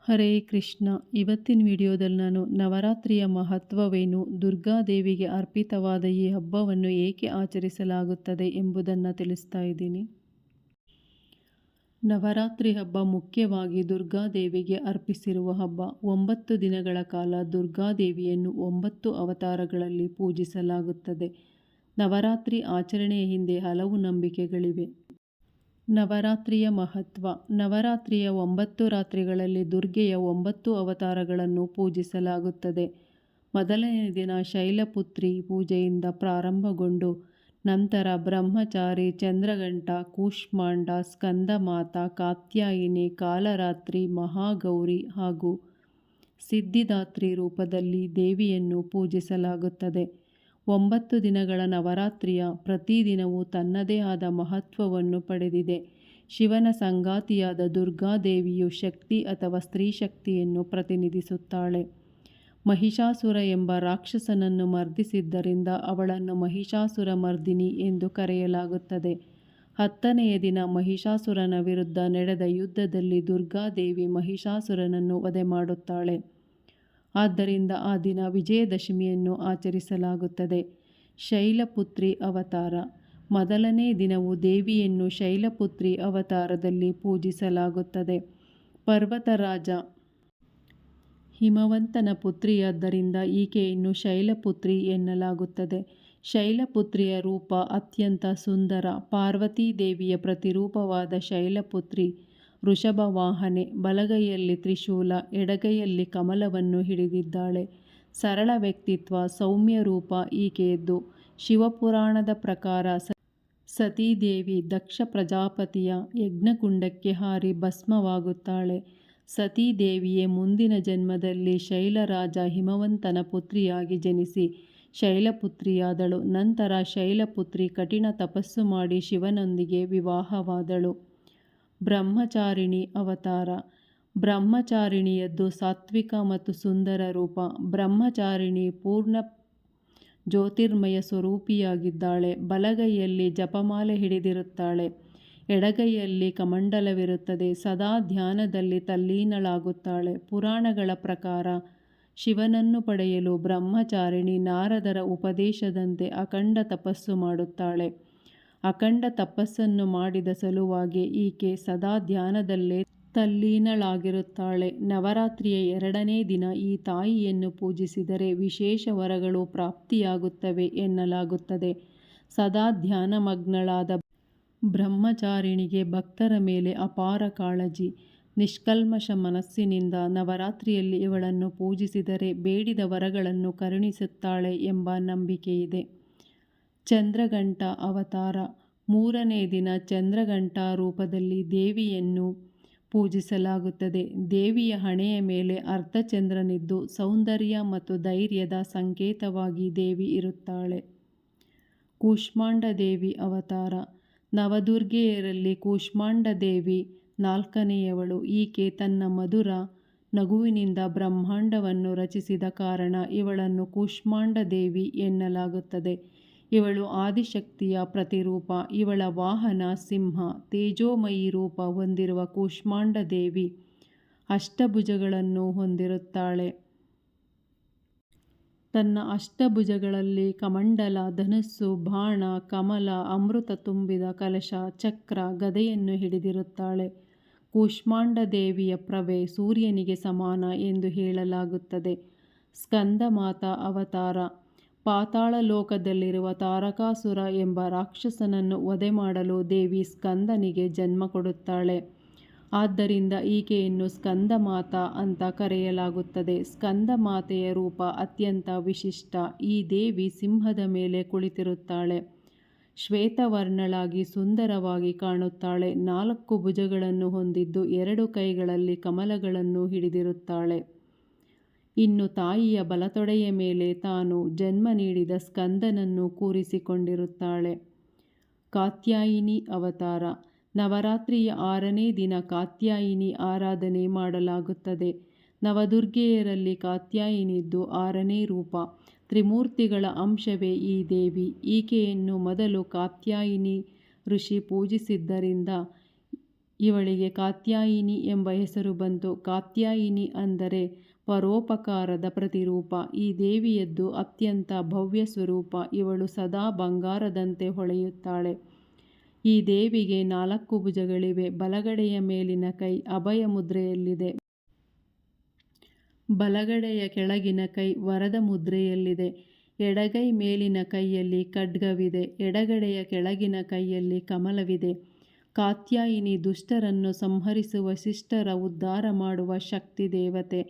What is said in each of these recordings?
ಹರೇ ಕೃಷ್ಣ. ಇವತ್ತಿನ ವಿಡಿಯೋದಲ್ಲಿ ನಾನು ನವರಾತ್ರಿಯ ಮಹತ್ವವೇನು, ದುರ್ಗಾದೇವಿಗೆ ಅರ್ಪಿತವಾದ ಈ ಹಬ್ಬವನ್ನು ಏಕೆ ಆಚರಿಸಲಾಗುತ್ತದೆ ಎಂಬುದನ್ನು ತಿಳಿಸ್ತಾ ಇದ್ದೀನಿ. ನವರಾತ್ರಿ ಹಬ್ಬ ಮುಖ್ಯವಾಗಿ ದುರ್ಗಾದೇವಿಗೆ ಅರ್ಪಿಸಿರುವ ಹಬ್ಬ. 9 ದಿನಗಳ ಕಾಲ ದುರ್ಗಾದೇವಿಯನ್ನು 9 ಅವತಾರಗಳಲ್ಲಿ ಪೂಜಿಸಲಾಗುತ್ತದೆ. ನವರಾತ್ರಿ ಆಚರಣೆಯ ಹಿಂದೆ ಹಲವು ನಂಬಿಕೆಗಳಿವೆ. ನವರಾತ್ರಿಯ ಮಹತ್ವ. ನವರಾತ್ರಿಯ 9 ರಾತ್ರಿಗಳಲ್ಲಿ ದುರ್ಗೆಯ 9 ಅವತಾರಗಳನ್ನು ಪೂಜಿಸಲಾಗುತ್ತದೆ. ಮೊದಲನೇ ದಿನ ಶೈಲಪುತ್ರಿ ಪೂಜೆಯಿಂದ ಪ್ರಾರಂಭಗೊಂಡು ನಂತರ ಬ್ರಹ್ಮಚಾರಿ, ಚಂದ್ರಘಂಟ, ಕೂಷ್ಮಾಂಡ, ಸ್ಕಂದಮಾತ, ಕಾತ್ಯಾಯಿನಿ, ಕಾಲರಾತ್ರಿ, ಮಹಾಗೌರಿ ಹಾಗೂ ಸಿದ್ಧಿದಾತ್ರಿ ರೂಪದಲ್ಲಿ ದೇವಿಯನ್ನು ಪೂಜಿಸಲಾಗುತ್ತದೆ. 9 ದಿನಗಳ ನವರಾತ್ರಿಯ ಪ್ರತಿದಿನವೂ ತನ್ನದೇ ಆದ ಮಹತ್ವವನ್ನು ಪಡೆದಿದೆ. ಶಿವನ ಸಂಗಾತಿಯಾದ ದುರ್ಗಾದೇವಿಯು ಶಕ್ತಿ ಅಥವಾ ಸ್ತ್ರೀ ಶಕ್ತಿಯನ್ನು ಪ್ರತಿನಿಧಿಸುತ್ತಾಳೆ. ಮಹಿಷಾಸುರ ಎಂಬ ರಾಕ್ಷಸನನ್ನು ಮರ್ದಿಸಿದ್ದರಿಂದ ಅವಳನ್ನು ಮಹಿಷಾಸುರ ಮರ್ದಿನಿ ಎಂದು ಕರೆಯಲಾಗುತ್ತದೆ. 10ನೆಯ ದಿನ ಮಹಿಷಾಸುರನ ವಿರುದ್ಧ ನಡೆದ ಯುದ್ಧದಲ್ಲಿ ದುರ್ಗಾದೇವಿ ಮಹಿಷಾಸುರನನ್ನು ವಧೆ ಮಾಡುತ್ತಾಳೆ. ಆದ್ದರಿಂದ ಆ ದಿನ ವಿಜಯದಶಮಿಯನ್ನು ಆಚರಿಸಲಾಗುತ್ತದೆ. ಶೈಲಪುತ್ರಿ ಅವತಾರ. ಮೊದಲನೇ ದಿನವೂ ದೇವಿಯನ್ನು ಶೈಲಪುತ್ರಿ ಅವತಾರದಲ್ಲಿ ಪೂಜಿಸಲಾಗುತ್ತದೆ. ಪರ್ವತರಾಜ ಹಿಮವಂತನ ಪುತ್ರಿಯಾದ್ದರಿಂದ ಈಕೆಯನ್ನು ಶೈಲಪುತ್ರಿ ಎನ್ನಲಾಗುತ್ತದೆ. ಶೈಲಪುತ್ರಿಯ ರೂಪ ಅತ್ಯಂತ ಸುಂದರ. ಪಾರ್ವತೀ ದೇವಿಯ ಪ್ರತಿರೂಪವಾದ ಶೈಲಪುತ್ರಿ ವೃಷಭವಾಹನೆ. ಬಲಗೈಯಲ್ಲಿ ತ್ರಿಶೂಲ, ಎಡಗೈಯಲ್ಲಿ ಕಮಲವನ್ನು ಹಿಡಿದಿದ್ದಾಳೆ. ಸರಳ ವ್ಯಕ್ತಿತ್ವ, ಸೌಮ್ಯ ರೂಪ ಈಕೆಯದ್ದು. ಶಿವಪುರಾಣದ ಪ್ರಕಾರ ಸತೀದೇವಿ ದಕ್ಷ ಪ್ರಜಾಪತಿಯ ಯಜ್ಞಕುಂಡಕ್ಕೆ ಹಾರಿ ಭಸ್ಮವಾಗುತ್ತಾಳೆ. ಸತೀದೇವಿಯೇ ಮುಂದಿನ ಜನ್ಮದಲ್ಲಿ ಶೈಲರಾಜ ಹಿಮವಂತನ ಪುತ್ರಿಯಾಗಿ ಜನಿಸಿ ಶೈಲಪುತ್ರಿಯಾದಳು. ನಂತರ ಶೈಲಪುತ್ರಿ ಕಠಿಣ ತಪಸ್ಸು ಮಾಡಿ ಶಿವನೊಂದಿಗೆ ವಿವಾಹವಾದಳು. ಬ್ರಹ್ಮಚಾರಿಣಿ ಅವತಾರ. ಬ್ರಹ್ಮಚಾರಿಣಿಯದ್ದು ಸಾತ್ವಿಕ ಮತ್ತು ಸುಂದರ ರೂಪ. ಬ್ರಹ್ಮಚಾರಿಣಿ ಪೂರ್ಣ ಜ್ಯೋತಿರ್ಮಯ ಸ್ವರೂಪಿಯಾಗಿದ್ದಾಳೆ. ಬಲಗೈಯಲ್ಲಿ ಜಪಮಾಲೆ ಹಿಡಿದಿರುತ್ತಾಳೆ. ಎಡಗೈಯಲ್ಲಿ ಕಮಂಡಲವಿರುತ್ತದೆ. ಸದಾ ಧ್ಯಾನದಲ್ಲಿ ತಲ್ಲೀನಳಾಗುತ್ತಾಳೆ. ಪುರಾಣಗಳ ಪ್ರಕಾರ ಶಿವನನ್ನು ಪಡೆಯಲು ಬ್ರಹ್ಮಚಾರಿಣಿ ನಾರದರ ಉಪದೇಶದಂತೆ ಅಖಂಡ ತಪಸ್ಸು ಮಾಡುತ್ತಾಳೆ. ಅಖಂಡ ತಪಸ್ಸನ್ನು ಮಾಡಿದ ಸಲುವಾಗಿ ಈಕೆ ಸದಾ ಧ್ಯಾನದಲ್ಲೇ ತಲ್ಲೀನಳಾಗಿರುತ್ತಾಳೆ. ನವರಾತ್ರಿಯ 2ನೇ ದಿನ ಈ ತಾಯಿಯನ್ನು ಪೂಜಿಸಿದರೆ ವಿಶೇಷ ವರಗಳು ಪ್ರಾಪ್ತಿಯಾಗುತ್ತವೆ ಎನ್ನಲಾಗುತ್ತದೆ. ಸದಾ ಧ್ಯಾನಮಗ್ನಳಾದ ಬ್ರಹ್ಮಚಾರಿಣಿಗೆ ಭಕ್ತರ ಮೇಲೆ ಅಪಾರ ಕಾಳಜಿ. ನಿಷ್ಕಲ್ಮಶ ಮನಸ್ಸಿನಿಂದ ನವರಾತ್ರಿಯಲ್ಲಿ ಇವಳನ್ನು ಪೂಜಿಸಿದರೆ ಬೇಡಿದ ವರಗಳನ್ನು ಕರುಣಿಸುತ್ತಾಳೆ ಎಂಬ ನಂಬಿಕೆಯಿದೆ. ಚಂದ್ರಘಂಟ ಅವತಾರ. 3ನೇ ದಿನ ಚಂದ್ರಘಂಟಾ ರೂಪದಲ್ಲಿ ದೇವಿಯನ್ನು ಪೂಜಿಸಲಾಗುತ್ತದೆ. ದೇವಿಯ ಹಣೆಯ ಮೇಲೆ ಅರ್ಧಚಂದ್ರನಿದ್ದು ಸೌಂದರ್ಯ ಮತ್ತು ಧೈರ್ಯದ ಸಂಕೇತವಾಗಿ ದೇವಿ ಇರುತ್ತಾಳೆ. ಕೂಷ್ಮಾಂಡ ದೇವಿ ಅವತಾರ. ನವದುರ್ಗೆಯರಲ್ಲಿ ಕೂಷ್ಮಾಂಡ ದೇವಿ 4ನೆಯವಳು. ಈಕೆ ತನ್ನ ಮಧುರ ನಗುವಿನಿಂದ ಬ್ರಹ್ಮಾಂಡವನ್ನು ರಚಿಸಿದ ಕಾರಣ ಇವಳನ್ನು ಕೂಷ್ಮಾಂಡ ದೇವಿ ಎನ್ನಲಾಗುತ್ತದೆ. ಇವಳು ಆದಿಶಕ್ತಿಯ ಪ್ರತಿರೂಪ. ಇವಳ ವಾಹನ ಸಿಂಹ. ತೇಜೋಮಯಿ ರೂಪ ಹೊಂದಿರುವ ಕೂಷ್ಮಾಂಡ ದೇವಿ ಅಷ್ಟಭುಜಗಳನ್ನು ಹೊಂದಿರುತ್ತಾಳೆ. ತನ್ನ ಅಷ್ಟಭುಜಗಳಲ್ಲಿ ಕಮಂಡಲ, ಧನುಸ್ಸು, ಬಾಣ, ಕಮಲ, ಅಮೃತ ತುಂಬಿದ ಕಲಶ, ಚಕ್ರ, ಗದೆಯನ್ನು ಹಿಡಿದಿರುತ್ತಾಳೆ. ಕೂಷ್ಮಾಂಡ ದೇವಿಯ ಪ್ರಭೆ ಸೂರ್ಯನಿಗೆ ಸಮಾನ ಎಂದು ಹೇಳಲಾಗುತ್ತದೆ. ಸ್ಕಂದಮಾತ ಅವತಾರ. ಪಾತಾಳ ಲೋಕದಲ್ಲಿರುವ ತಾರಕಾಸುರ ಎಂಬ ರಾಕ್ಷಸನನ್ನು ವಧೆ ಮಾಡಲು ದೇವಿ ಸ್ಕಂದನಿಗೆ ಜನ್ಮ ಕೊಡುತ್ತಾಳೆ. ಆದ್ದರಿಂದ ಈಕೆಯನ್ನು ಸ್ಕಂದಮಾತ ಅಂತ ಕರೆಯಲಾಗುತ್ತದೆ. ಸ್ಕಂದಮಾತೆಯ ರೂಪ ಅತ್ಯಂತ ವಿಶಿಷ್ಟ. ಈ ದೇವಿ ಸಿಂಹದ ಮೇಲೆ ಕುಳಿತಿರುತ್ತಾಳೆ. ಶ್ವೇತವರ್ಣಳಾಗಿ ಸುಂದರವಾಗಿ ಕಾಣುತ್ತಾಳೆ. 4 ಭುಜಗಳನ್ನು ಹೊಂದಿದ್ದು 2 ಕೈಗಳಲ್ಲಿ ಕಮಲಗಳನ್ನು ಹಿಡಿದಿರುತ್ತಾಳೆ. ಇನ್ನು ತಾಯಿಯ ಬಲತೊಡೆಯ ಮೇಲೆ ತಾನು ಜನ್ಮ ನೀಡಿದ ಸ್ಕಂದನನ್ನು ಕೂರಿಸಿಕೊಂಡಿರುತ್ತಾಳೆ. ಕಾತ್ಯಾಯಿನಿ ಅವತಾರ. ನವರಾತ್ರಿಯ 6ನೇ ದಿನ ಕಾತ್ಯಾಯಿನಿ ಆರಾಧನೆ ಮಾಡಲಾಗುತ್ತದೆ. ನವದುರ್ಗೆಯರಲ್ಲಿ ಕಾತ್ಯಾಯಿನಿದ್ದು 6ನೇ ರೂಪ. ತ್ರಿಮೂರ್ತಿಗಳ ಅಂಶವೇ ಈ ದೇವಿ. ಈಕೆಯನ್ನು ಮೊದಲು ಕಾತ್ಯಾಯಿನಿ ಋಷಿ ಪೂಜಿಸಿದ್ದರಿಂದ ಇವಳಿಗೆ ಕಾತ್ಯಾಯಿನಿ ಎಂಬ ಹೆಸರು ಬಂತು. ಕಾತ್ಯಾಯಿನಿ ಅಂದರೆ ಪರೋಪಕಾರದ ಪ್ರತಿರೂಪ. ಈ ದೇವಿಯದ್ದು ಅತ್ಯಂತ ಭವ್ಯ ಸ್ವರೂಪ. ಇವಳು ಸದಾ ಬಂಗಾರದಂತೆ ಹೊಳೆಯುತ್ತಾಳೆ. ಈ ದೇವಿಗೆ 4 ಭುಜಗಳಿವೆ. ಬಲಗಡೆಯ ಮೇಲಿನ ಕೈ ಅಭಯ ಮುದ್ರೆಯಲ್ಲಿದೆ. ಬಲಗಡೆಯ ಕೆಳಗಿನ ಕೈ ವರದ ಮುದ್ರೆಯಲ್ಲಿದೆ. ಎಡಗೈ ಮೇಲಿನ ಕೈಯಲ್ಲಿ ಖಡ್ಗವಿದೆ. ಎಡಗಡೆಯ ಕೆಳಗಿನ ಕೈಯಲ್ಲಿ ಕಮಲವಿದೆ. ಕಾತ್ಯಾಯಿನಿ ದುಷ್ಟರನ್ನು ಸಂಹರಿಸುವ, ಶಿಷ್ಟರ ಉದ್ಧಾರ ಮಾಡುವ ಶಕ್ತಿ ದೇವತೆ.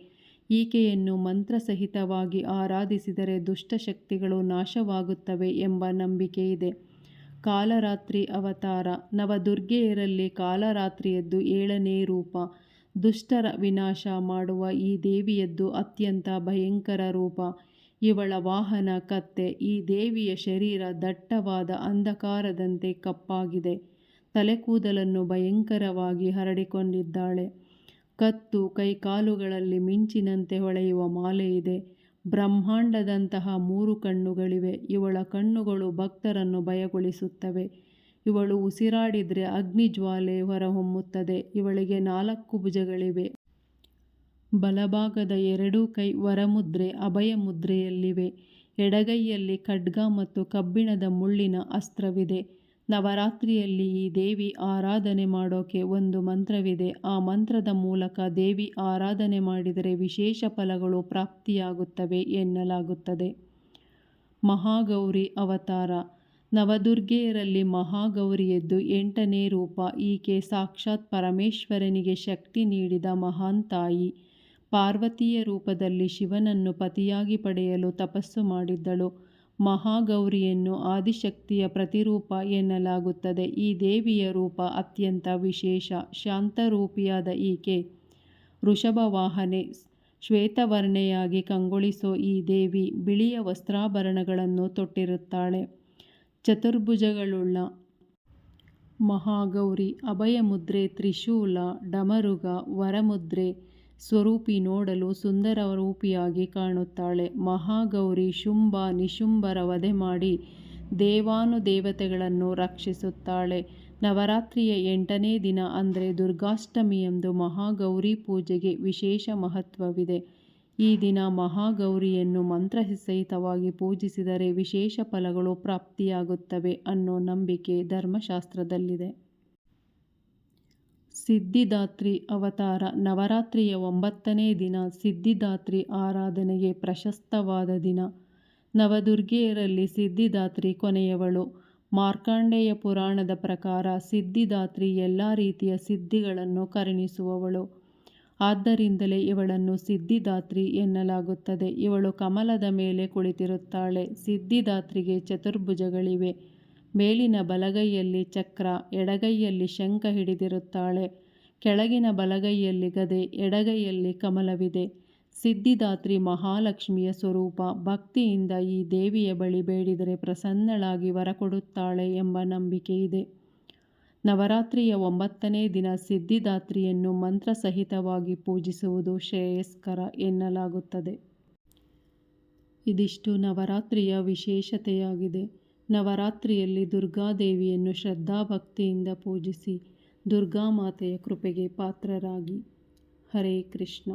ಈಕೆಯನ್ನು ಮಂತ್ರಸಹಿತವಾಗಿ ಆರಾಧಿಸಿದರೆ ದುಷ್ಟಶಕ್ತಿಗಳು ನಾಶವಾಗುತ್ತವೆ ಎಂಬ ನಂಬಿಕೆ ಇದೆ. ಕಾಲರಾತ್ರಿ ಅವತಾರ. ನವದುರ್ಗೆಯರಲ್ಲಿ ಕಾಲರಾತ್ರಿಯದ್ದು 7ನೇ ರೂಪ. ದುಷ್ಟರ ವಿನಾಶ ಮಾಡುವ ಈ ದೇವಿಯದ್ದು ಅತ್ಯಂತ ಭಯಂಕರ ರೂಪ. ಇವಳ ವಾಹನ ಕತ್ತೆ. ಈ ದೇವಿಯ ಶರೀರ ದಟ್ಟವಾದ ಅಂಧಕಾರದಂತೆ ಕಪ್ಪಾಗಿದೆ. ತಲೆಕೂದಲನ್ನು ಭಯಂಕರವಾಗಿ ಹರಡಿಕೊಂಡಿದ್ದಾಳೆ. ಕತ್ತು, ಕೈಕಾಲುಗಳಲ್ಲಿ ಮಿಂಚಿನಂತೆ ಹೊಳೆಯುವ ಮಾಲೆ ಇದೆ. ಬ್ರಹ್ಮಾಂಡದಂತಹ 3 ಕಣ್ಣುಗಳಿವೆ. ಇವಳ ಕಣ್ಣುಗಳು ಭಕ್ತರನ್ನು ಭಯಗೊಳಿಸುತ್ತವೆ. ಇವಳು ಉಸಿರಾಡಿದರೆ ಅಗ್ನಿಜ್ವಾಲೆ ಹೊರಹೊಮ್ಮುತ್ತದೆ. ಇವಳಿಗೆ 4 ಭುಜಗಳಿವೆ. ಬಲಭಾಗದ 2 ಕೈ ವರಮುದ್ರೆ ಅಭಯ ಮುದ್ರೆಯಲ್ಲಿವೆ. ಎಡಗೈಯಲ್ಲಿ ಖಡ್ಗ ಮತ್ತು ಕಬ್ಬಿಣದ ಮುಳ್ಳಿನ ಅಸ್ತ್ರವಿದೆ. ನವರಾತ್ರಿಯಲ್ಲಿ ಈ ದೇವಿ ಆರಾಧನೆ ಮಾಡೋಕೆ ಒಂದು ಮಂತ್ರವಿದೆ. ಆ ಮಂತ್ರದ ಮೂಲಕ ದೇವಿ ಆರಾಧನೆ ಮಾಡಿದರೆ ವಿಶೇಷ ಫಲಗಳು ಪ್ರಾಪ್ತಿಯಾಗುತ್ತವೆ ಎನ್ನಲಾಗುತ್ತದೆ. ಮಹಾಗೌರಿ ಅವತಾರ. ನವದುರ್ಗೆಯರಲ್ಲಿ ಮಹಾಗೌರಿಯದ್ದು 8ನೇ ರೂಪ. ಈಕೆ ಸಾಕ್ಷಾತ್ ಪರಮೇಶ್ವರನಿಗೆ ಶಕ್ತಿ ನೀಡಿದ ಮಹಾನ್ ತಾಯಿ. ಪಾರ್ವತಿಯ ರೂಪದಲ್ಲಿ ಶಿವನನ್ನು ಪತಿಯಾಗಿ ಪಡೆಯಲು ತಪಸ್ಸು ಮಾಡಿದ್ದಳು. ಮಹಾಗೌರಿಯನ್ನು ಆದಿಶಕ್ತಿಯ ಪ್ರತಿರೂಪ ಎನ್ನಲಾಗುತ್ತದೆ. ಈ ದೇವಿಯ ರೂಪ ಅತ್ಯಂತ ವಿಶೇಷ. ಶಾಂತರೂಪಿಯಾದ ಈಕೆ ವೃಷಭವಾಹನೆ. ಶ್ವೇತವರ್ಣೆಯಾಗಿ ಕಂಗೊಳಿಸೋ ಈ ದೇವಿ ಬಿಳಿಯ ವಸ್ತ್ರಾಭರಣಗಳನ್ನು ತೊಟ್ಟಿರುತ್ತಾಳೆ. ಚತುರ್ಭುಜಗಳುಳ್ಳ ಮಹಾಗೌರಿ ಅಭಯ ಮುದ್ರೆ, ತ್ರಿಶೂಲ, ಡಮರುಗ, ವರಮುದ್ರೆ ಸ್ವರೂಪಿ ನೋಡಲು ಸುಂದರ ರೂಪಿಯಾಗಿ ಕಾಣುತ್ತಾಳೆ. ಮಹಾಗೌರಿ ಶುಂಭ ನಿಶುಂಭರ ವಧೆ ಮಾಡಿ ದೇವಾನುದೇವತೆಗಳನ್ನು ರಕ್ಷಿಸುತ್ತಾಳೆ. ನವರಾತ್ರಿಯ 8ನೇ ದಿನ ಅಂದರೆ ದುರ್ಗಾಷ್ಟಮಿಯಂದು ಮಹಾಗೌರಿ ಪೂಜೆಗೆ ವಿಶೇಷ ಮಹತ್ವವಿದೆ. ಈ ದಿನ ಮಹಾಗೌರಿಯನ್ನು ಮಂತ್ರಸಹಿತವಾಗಿ ಪೂಜಿಸಿದರೆ ವಿಶೇಷ ಫಲಗಳು ಪ್ರಾಪ್ತಿಯಾಗುತ್ತವೆ ಅನ್ನೋ ನಂಬಿಕೆ ಧರ್ಮಶಾಸ್ತ್ರದಲ್ಲಿದೆ. ಸಿದ್ಧಿದಾತ್ರಿ ಅವತಾರ. ನವರಾತ್ರಿಯ 9ನೇ ದಿನ ಸಿದ್ಧಿದಾತ್ರಿ ಆರಾಧನೆಗೆ ಪ್ರಶಸ್ತವಾದ ದಿನ. ನವದುರ್ಗೆಯರಲ್ಲಿ ಸಿದ್ಧಿದಾತ್ರಿ ಕೊನೆಯವಳು. ಮಾರ್ಕಂಡೇಯ ಪುರಾಣದ ಪ್ರಕಾರ ಸಿದ್ಧಿದಾತ್ರಿ ಎಲ್ಲ ರೀತಿಯ ಸಿದ್ಧಿಗಳನ್ನು ಕರುಣಿಸುವವಳು. ಆದ್ದರಿಂದಲೇ ಇವಳನ್ನು ಸಿದ್ಧಿದಾತ್ರಿ ಎನ್ನಲಾಗುತ್ತದೆ. ಇವಳು ಕಮಲದ ಮೇಲೆ ಕುಳಿತಿರುತ್ತಾಳೆ. ಸಿದ್ಧಿದಾತ್ರಿಗೆ ಚತುರ್ಭುಜಗಳಿವೆ. ಮೇಲಿನ ಬಲಗೈಯಲ್ಲಿ ಚಕ್ರ, ಎಡಗೈಯಲ್ಲಿ ಶಂಖ ಹಿಡಿದಿರುತ್ತಾಳೆ. ಕೆಳಗಿನ ಬಲಗೈಯಲ್ಲಿ ಗದೆ, ಎಡಗೈಯಲ್ಲಿ ಕಮಲವಿದೆ. ಸಿದ್ಧಿದಾತ್ರಿ ಮಹಾಲಕ್ಷ್ಮಿಯ ಸ್ವರೂಪ. ಭಕ್ತಿಯಿಂದ ಈ ದೇವಿಯ ಬಳಿ ಬೇಡಿದರೆ ಪ್ರಸನ್ನಳಾಗಿ ವರ ಕೊಡುತ್ತಾಳೆ ಎಂಬ ನಂಬಿಕೆ ಇದೆ. ನವರಾತ್ರಿಯ 9ನೇ ದಿನ ಸಿದ್ಧಿದಾತ್ರಿಯನ್ನು ಮಂತ್ರಸಹಿತವಾಗಿ ಪೂಜಿಸುವುದು ಶ್ರೇಯಸ್ಕರ ಎನ್ನಲಾಗುತ್ತದೆ. ಇದಿಷ್ಟು ನವರಾತ್ರಿಯ ವಿಶೇಷತೆಯಾಗಿದೆ. ನವರಾತ್ರಿಯಲ್ಲಿ ದುರ್ಗಾದೇವಿಯನ್ನು ಶ್ರದ್ಧಾಭಕ್ತಿಯಿಂದ ಪೂಜಿಸಿ ದುರ್ಗಾಮಾತೆಯ ಕೃಪೆಗೆ ಪಾತ್ರರಾಗಿ. ಹರೇ ಕೃಷ್ಣ.